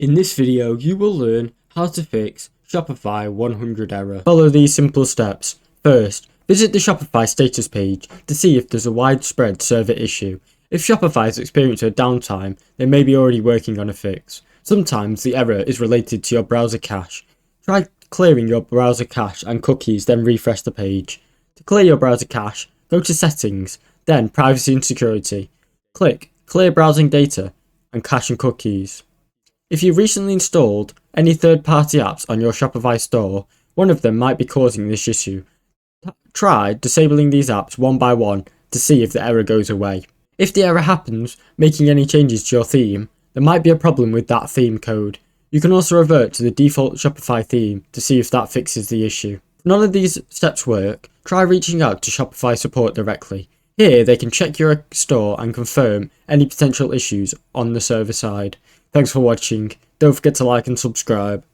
In this video, you will learn how to fix Shopify 100 error. Follow these simple steps. First, visit the Shopify status page to see if there's a widespread server issue. If Shopify has experienced a downtime, they may be already working on a fix. Sometimes the error is related to your browser cache. Try clearing your browser cache and cookies, then refresh the page. To clear your browser cache, go to Settings, then Privacy and Security. Click Clear Browsing Data and Cache and Cookies. If you recently installed any third-party apps on your Shopify store, one of them might be causing this issue. Try disabling these apps one by one to see if the error goes away. If the error happens making any changes to your theme, there might be a problem with that theme code. You can also revert to the default Shopify theme to see if that fixes the issue. If none of these steps work, try reaching out to Shopify support directly. Here they can check your store and confirm any potential issues on the server side. Thanks for watching. Don't forget to like and subscribe.